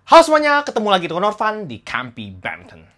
Halo semuanya, ketemu lagi dengan Norvan di Campy Badminton.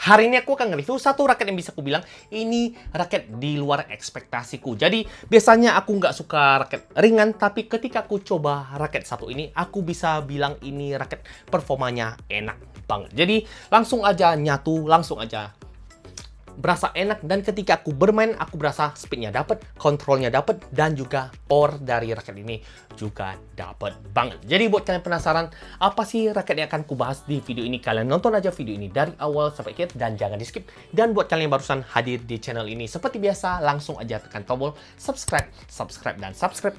Hari ini aku akan nge-review satu raket yang bisa aku bilang ini raket di luar ekspektasiku. Jadi biasanya aku nggak suka raket ringan, tapi ketika aku coba raket satu ini, aku bisa bilang ini raket performanya enak banget. Jadi langsung aja nyatu, langsung aja berasa enak, dan ketika aku bermain aku berasa speednya dapat, kontrolnya dapat, dan juga power dari raket ini juga dapat banget. Jadi buat kalian penasaran apa sih raket yang akan kubahas di video ini, kalian nonton aja video ini dari awal sampai akhir dan jangan di skip. Dan buat kalian yang barusan hadir di channel ini, seperti biasa langsung aja tekan tombol subscribe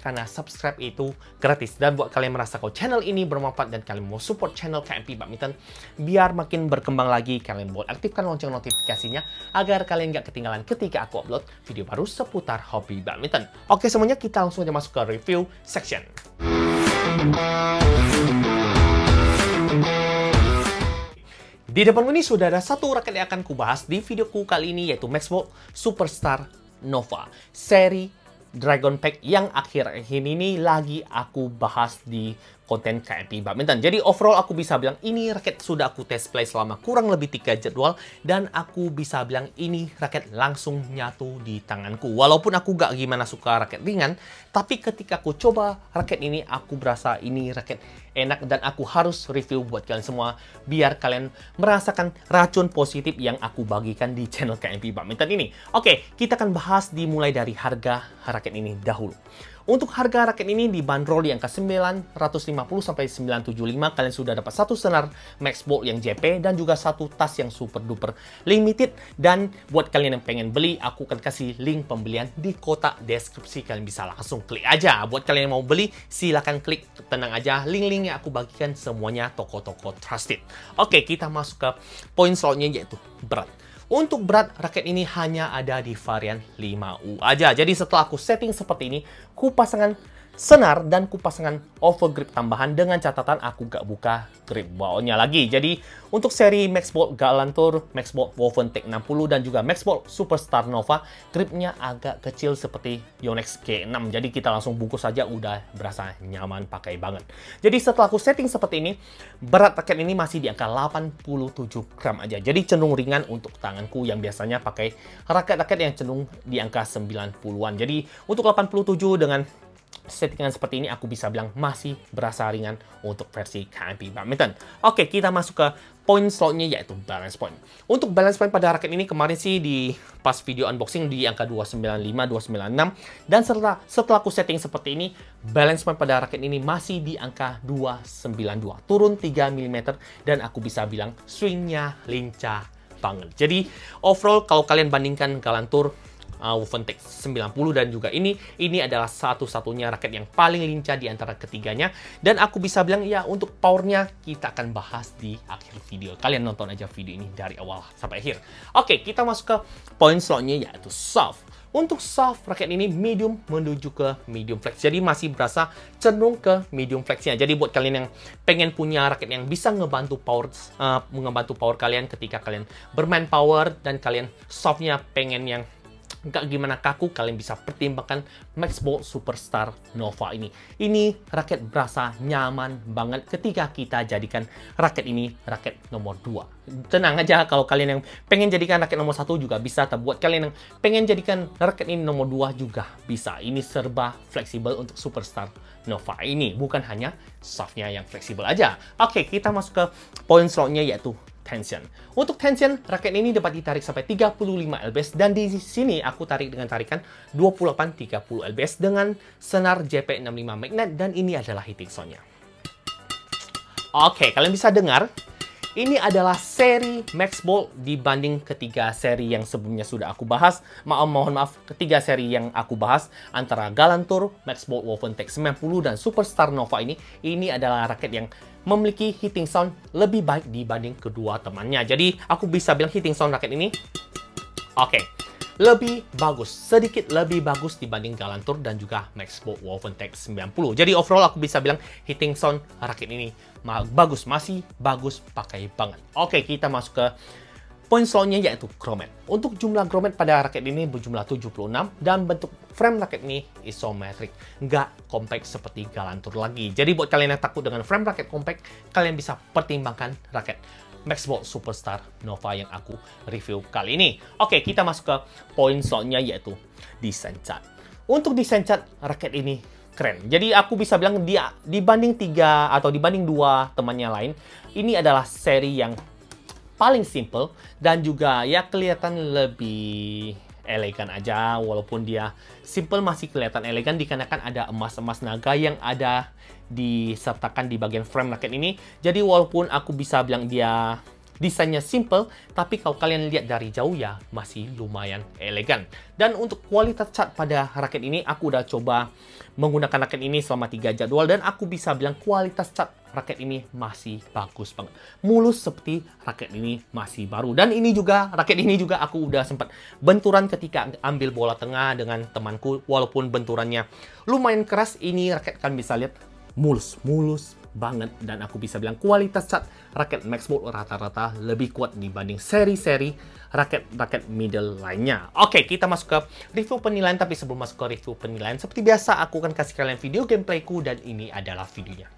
karena subscribe itu gratis. Dan buat kalian merasa kalau channel ini bermanfaat dan kalian mau support channel Campy Badminton biar makin berkembang lagi, kalian boleh aktifkan lonceng notifikasinya agar kalian nggak ketinggalan ketika aku upload video baru seputar hobi badminton. Oke semuanya, kita langsung aja masuk ke review section. Di depanku ini sudah ada satu raket yang akan kubahas di videoku kali ini, yaitu Maxbolt Superstar Nova seri Dragon Pack yang akhir-akhir ini lagi aku bahas di konten Campy Badminton. Jadi overall aku bisa bilang ini raket sudah aku test play selama kurang lebih 3 jadwal, dan aku bisa bilang ini raket langsung nyatu di tanganku. Walaupun aku gak gimana suka raket ringan, tapi ketika aku coba raket ini aku berasa ini raket enak, dan aku harus review buat kalian semua biar kalian merasakan racun positif yang aku bagikan di channel Campy Badminton ini. Oke, kita akan bahas dimulai dari harga raket ini dahulu. Untuk harga raket ini dibanderol di angka 950 sampai 975. Kalian sudah dapat satu senar Maxbolt yang JP dan juga satu tas yang super duper limited. Dan buat kalian yang pengen beli, aku akan kasih link pembelian di kotak deskripsi. Kalian bisa langsung klik aja. Buat kalian yang mau beli, silahkan klik, tenang aja. Link-link yang aku bagikan semuanya toko-toko trusted. Oke, kita masuk ke poin selanjutnya, yaitu berat. Untuk berat, raket ini hanya ada di varian 5U aja. Jadi setelah aku setting seperti ini, ku pasangkan senar dan ku pasangkan overgrip tambahan, dengan catatan aku gak buka grip bawahnya lagi. Jadi untuk seri Maxbolt Galantour, Maxbolt Woven Tech 60 dan juga Maxbolt Superstar Nova, gripnya agak kecil seperti Yonex G6. Jadi kita langsung bungkus saja udah berasa nyaman pakai banget. Jadi setelah aku setting seperti ini, berat raket ini masih di angka 87 gram aja. Jadi cenderung ringan untuk tanganku yang biasanya pakai raket-raket yang cenderung di angka 90-an. Jadi untuk 87 dengan settingan seperti ini aku bisa bilang masih berasa ringan untuk versi Campy Badminton. Oke, kita masuk ke poin selanjutnya, yaitu balance point. Untuk balance point pada raket ini kemarin sih di pas video unboxing di angka 295, 296, dan setelah aku setting seperti ini, balance point pada raket ini masih di angka 292, turun 3 mm, dan aku bisa bilang swingnya lincah banget. Jadi overall kalau kalian bandingkan Galantour, Woven Tech 90 dan juga ini adalah satu-satunya raket yang paling lincah di antara ketiganya. Dan aku bisa bilang ya, untuk powernya kita akan bahas di akhir video. Kalian nonton aja video ini dari awal sampai akhir. Oke, kita masuk ke poin selanjutnya, yaitu soft. Untuk soft, raket ini medium menuju ke medium flex. Jadi masih berasa cenderung ke medium flexnya. Jadi buat kalian yang pengen punya raket yang bisa ngebantu power kalian ketika kalian bermain power, dan kalian softnya pengen yang nggak gimana kaku, kalian bisa pertimbangkan Maxbolt Superstar Nova ini. Ini raket berasa nyaman banget ketika kita jadikan raket ini raket nomor 2. Tenang aja, kalau kalian yang pengen jadikan raket nomor 1 juga bisa, tapi buat kalian yang pengen jadikan raket ini nomor 2 juga bisa. Ini serba fleksibel untuk Superstar Nova ini, bukan hanya softnya yang fleksibel aja. Oke, kita masuk ke poin selanjutnya, yaitu tension. Untuk tension, raket ini dapat ditarik sampai 35 lbs, dan di sini aku tarik dengan tarikan 28-30 lbs dengan senar JP65 magnet, dan ini adalah hitting soundnya. Oke, kalian bisa dengar Ini adalah seri Max Bolt dibanding ketiga seri yang sebelumnya sudah aku bahas. Mohon maaf, ketiga seri yang aku bahas antara Galantur, Max Bolt Wolfentek 90 dan Superstar Nova ini adalah raket yang memiliki hitting sound lebih baik dibanding kedua temannya. Jadi aku bisa bilang hitting sound raket ini lebih bagus, sedikit lebih bagus dibanding Galantur dan juga Max Bolt Wolfentek 90. Jadi overall aku bisa bilang hitting sound raket ini bagus, masih bagus pakai banget. Oke, kita masuk ke poin selanjutnya yaitu grommet. Untuk jumlah grommet pada raket ini berjumlah 76 dan bentuk frame raket ini isometrik, nggak compact seperti Galantur lagi. Jadi buat kalian yang takut dengan frame raket compact, kalian bisa pertimbangkan raket Max Bolt Superstar Nova yang aku review kali ini. Oke, kita masuk ke poin selanjutnya yaitu desain cat. Untuk desain cat raket ini keren. Jadi aku bisa bilang dia dibanding dua temannya lain, ini adalah seri yang paling simple dan juga ya kelihatan lebih elegan aja. Walaupun dia simple masih kelihatan elegan dikarenakan ada emas-emas naga yang ada disertakan di bagian frame raket ini. Jadi walaupun aku bisa bilang dia desainnya simple, tapi kalau kalian lihat dari jauh ya masih lumayan elegan. Dan untuk kualitas cat pada raket ini, aku udah coba menggunakan raket ini selama 3 jadwal dan aku bisa bilang kualitas cat raket ini masih bagus banget. Mulus seperti raket ini masih baru. Dan ini juga, raket ini juga aku udah sempat benturan ketika ambil bola tengah dengan temanku. Walaupun benturannya lumayan keras, ini raket kalian bisa lihat mulus banget. Dan aku bisa bilang kualitas cat raket Max Bolt rata-rata lebih kuat dibanding seri-seri raket middle lainnya. Oke, kita masuk ke review penilaian. Tapi sebelum masuk ke review penilaian, seperti biasa aku akan kasih kalian video gameplayku dan ini adalah videonya.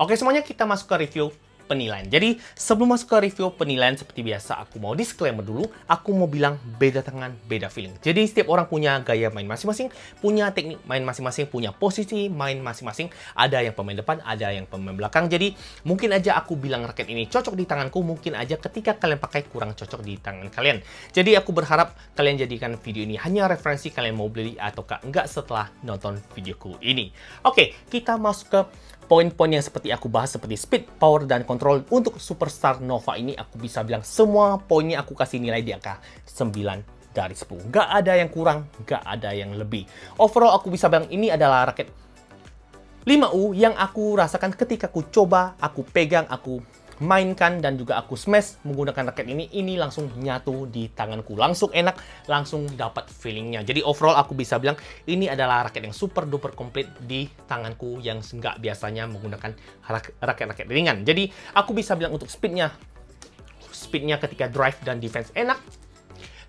Oke, semuanya kita masuk ke review penilaian. Jadi, sebelum masuk ke review penilaian seperti biasa, aku mau disclaimer dulu. Aku mau bilang beda tangan, beda feeling. Jadi, setiap orang punya gaya main masing-masing, punya teknik main masing-masing, punya posisi main masing-masing. Ada yang pemain depan, ada yang pemain belakang. Jadi, mungkin aja aku bilang raket ini cocok di tanganku, mungkin aja ketika kalian pakai kurang cocok di tangan kalian. Jadi, aku berharap kalian jadikan video ini hanya referensi kalian mau beli ataukah enggak setelah nonton videoku ini. Oke, kita masuk ke poin-poin yang seperti aku bahas, seperti speed, power, dan control. Untuk Superstar Nova ini aku bisa bilang semua poinnya aku kasih nilai di angka 9 dari 10. Nggak ada yang kurang, nggak ada yang lebih. Overall aku bisa bilang ini adalah raket 5U yang aku rasakan ketika aku coba, aku pegang, aku mainkan, dan juga aku smash menggunakan raket ini langsung nyatu di tanganku. Langsung enak, langsung dapat feelingnya. Jadi overall aku bisa bilang ini adalah raket yang super duper komplit di tanganku yang nggak biasanya menggunakan raket-raket ringan. Jadi aku bisa bilang untuk speednya ketika drive dan defense enak,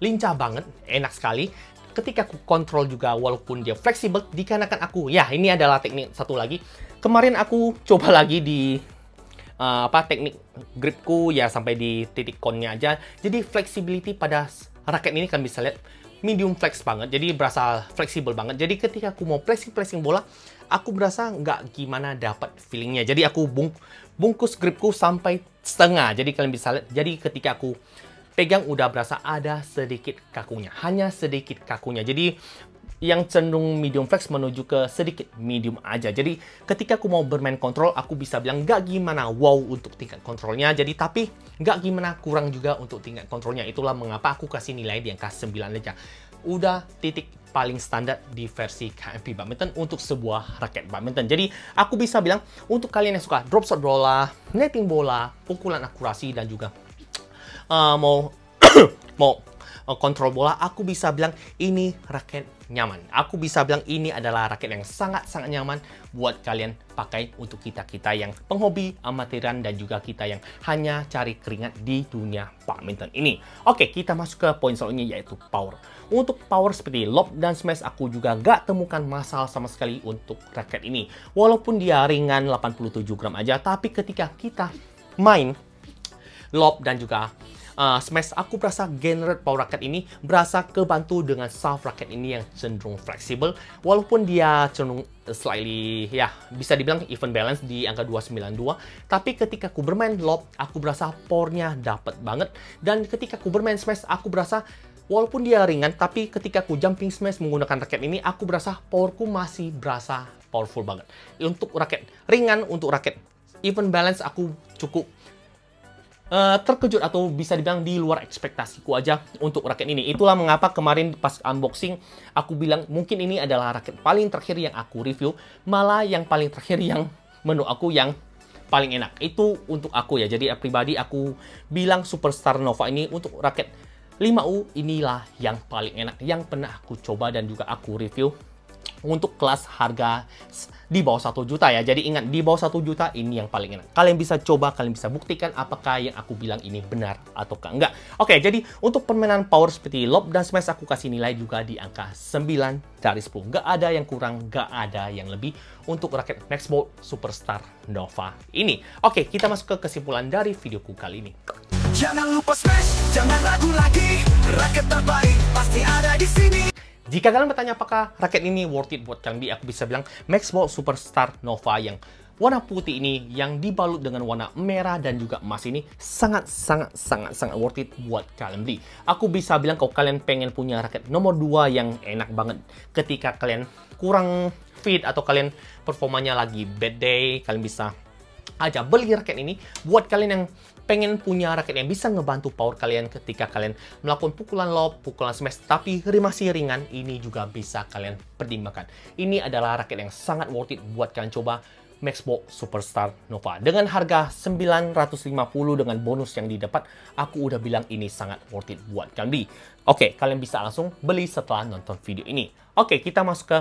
lincah banget, enak sekali. Ketika aku kontrol juga walaupun dia fleksibel, dikarenakan aku, ya ini adalah teknik satu lagi. Kemarin aku coba lagi di teknik gripku ya sampai di titik konnya aja. Jadi flexibility pada raket ini kan bisa lihat medium flex banget. Jadi berasa fleksibel banget. Jadi ketika aku mau pressing bola, aku berasa nggak gimana dapat feelingnya. Jadi aku bungkus gripku sampai setengah. Jadi kalian bisa lihat. Jadi ketika aku pegang udah berasa ada sedikit kakunya. Hanya sedikit kakunya. Jadi yang cenderung medium flex menuju ke sedikit medium aja. Jadi ketika aku mau bermain kontrol, aku bisa bilang nggak gimana wow untuk tingkat kontrolnya. Jadi tapi nggak gimana kurang juga untuk tingkat kontrolnya. Itulah mengapa aku kasih nilai di angka 9 aja. Udah titik paling standar di versi KMP Badminton untuk sebuah raket badminton. Jadi aku bisa bilang untuk kalian yang suka drop shot bola, netting bola, pukulan akurasi, dan juga mau kontrol bola, aku bisa bilang ini raket nyaman. Aku bisa bilang ini adalah raket yang sangat-sangat nyaman buat kalian pakai untuk kita-kita yang penghobi, amatiran, dan juga kita yang hanya cari keringat di dunia badminton ini. Oke, kita masuk ke poin selanjutnya yaitu power. Untuk power seperti lob dan smash, aku juga nggak temukan masalah sama sekali untuk raket ini. Walaupun dia ringan 87 gram aja, tapi ketika kita main lob dan juga smash, aku berasa generate power raket ini berasa kebantu dengan soft raket ini yang cenderung fleksibel. Walaupun dia cenderung slightly, ya bisa dibilang even balance di angka 292. Tapi ketika aku bermain lob, aku berasa powernya dapat banget. Dan ketika aku bermain smash, aku berasa walaupun dia ringan, tapi ketika aku jumping smash menggunakan raket ini, aku berasa powerku masih berasa powerful banget. Untuk raket ringan, untuk raket even balance, aku cukup terkejut atau bisa dibilang di luar ekspektasiku aja untuk raket ini. Itulah mengapa kemarin pas unboxing aku bilang mungkin ini adalah raket paling terakhir yang aku review, malah yang paling terakhir yang menurut aku yang paling enak. Itu untuk aku ya. Jadi pribadi aku bilang Superstar Nova ini untuk raket 5U inilah yang paling enak yang pernah aku coba dan juga aku review untuk kelas harga di bawah 1 juta ya. Jadi ingat, di bawah 1 juta ini yang paling enak. Kalian bisa coba, kalian bisa buktikan apakah yang aku bilang ini benar ataukah enggak. Oke, jadi untuk permainan power seperti lob dan smash, aku kasih nilai juga di angka 9 dari 10. Nggak ada yang kurang, nggak ada yang lebih untuk raket Maxbolt Superstar Nova ini. Oke, kita masuk ke kesimpulan dari videoku kali ini. Jangan lupa smash, jangan ragu lagi. Raket terbaik pasti ada di sini. Jika kalian bertanya apakah raket ini worth it buat kalian, aku bisa bilang Maxbolt Superstar Nova yang warna putih ini yang dibalut dengan warna merah dan juga emas ini sangat worth it buat kalian beli. Aku bisa bilang kalau kalian pengen punya raket nomor 2 yang enak banget ketika kalian kurang fit atau kalian performanya lagi bad day, kalian bisa aja beli raket ini. Buat kalian yang pengen punya raket yang bisa ngebantu power kalian ketika kalian melakukan pukulan lob, pukulan smash, tapi masih ringan, ini juga bisa kalian pertimbangkan. Ini adalah raket yang sangat worth it buat kalian coba, Maxbolt Superstar Nova. Dengan harga 950 dengan bonus yang didapat, aku udah bilang ini sangat worth it buat kalian beli. Oke, kalian bisa langsung beli setelah nonton video ini. Oke, kita masuk ke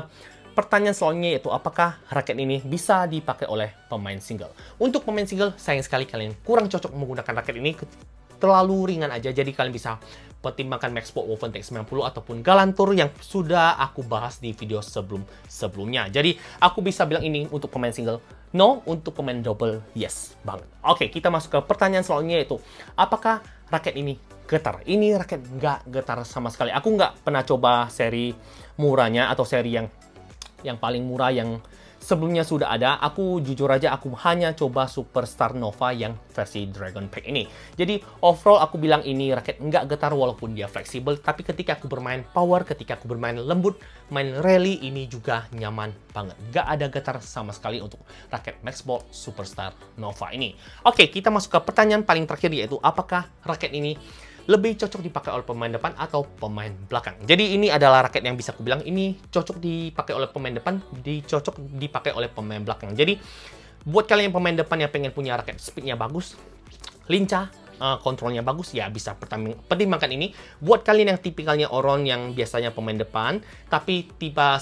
pertanyaan selanjutnya, yaitu apakah raket ini bisa dipakai oleh pemain single. Untuk pemain single, sayang sekali kalian kurang cocok menggunakan raket ini, terlalu ringan aja. Jadi kalian bisa pertimbangkan Maxport Wolfentank 90 ataupun Galantur yang sudah aku bahas di video sebelumnya. Jadi, aku bisa bilang ini untuk pemain single, no. Untuk pemain double, yes banget. Oke, kita masuk ke pertanyaan selanjutnya, yaitu apakah raket ini getar? Ini raket nggak getar sama sekali. Aku nggak pernah coba seri murahnya atau seri yang paling murah yang sebelumnya sudah ada. Aku jujur aja, aku hanya coba Superstar Nova yang versi Dragon Pack ini. Jadi overall aku bilang ini raket nggak getar walaupun dia fleksibel. Tapi ketika aku bermain power, ketika aku bermain lembut, main rally, ini juga nyaman banget. Nggak ada getar sama sekali untuk raket Maxport Superstar Nova ini. Oke, kita masuk ke pertanyaan paling terakhir, yaitu apakah raket ini lebih cocok dipakai oleh pemain depan atau pemain belakang. Jadi ini adalah raket yang bisa aku bilang ini cocok dipakai oleh pemain depan, cocok dipakai oleh pemain belakang. Jadi buat kalian yang pemain depan yang pengen punya raket speednya bagus, lincah, kontrolnya bagus, ya bisa pertimbangkan ini. Buat kalian yang tipikalnya orang yang biasanya pemain depan, tapi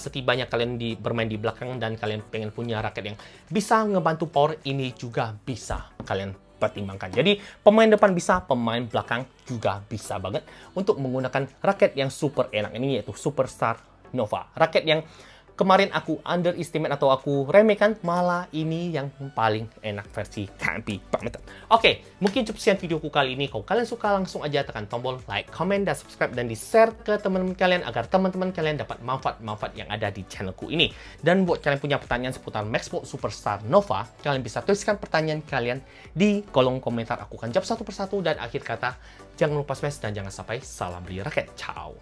setibanya kalian bermain di belakang dan kalian pengen punya raket yang bisa ngebantu power, ini juga bisa kalian pertimbangkan. Jadi pemain depan bisa, pemain belakang juga bisa banget untuk menggunakan raket yang super enak ini, yaitu Superstar Nova. Raket yang kemarin aku underestimate atau aku remehkan, malah ini yang paling enak versi KMP Badminton. Oke, mungkin cukup sekian videoku kali ini. Kalau kalian suka, langsung aja tekan tombol like, comment, dan subscribe, dan di-share ke teman-teman kalian agar teman-teman kalian dapat manfaat-manfaat yang ada di channelku ini. Dan buat kalian punya pertanyaan seputar Maxport Superstar Nova, kalian bisa tuliskan pertanyaan kalian di kolom komentar. Aku akan jawab satu persatu, dan akhir kata, jangan lupa smash dan jangan sampai salah beli raket. Ciao!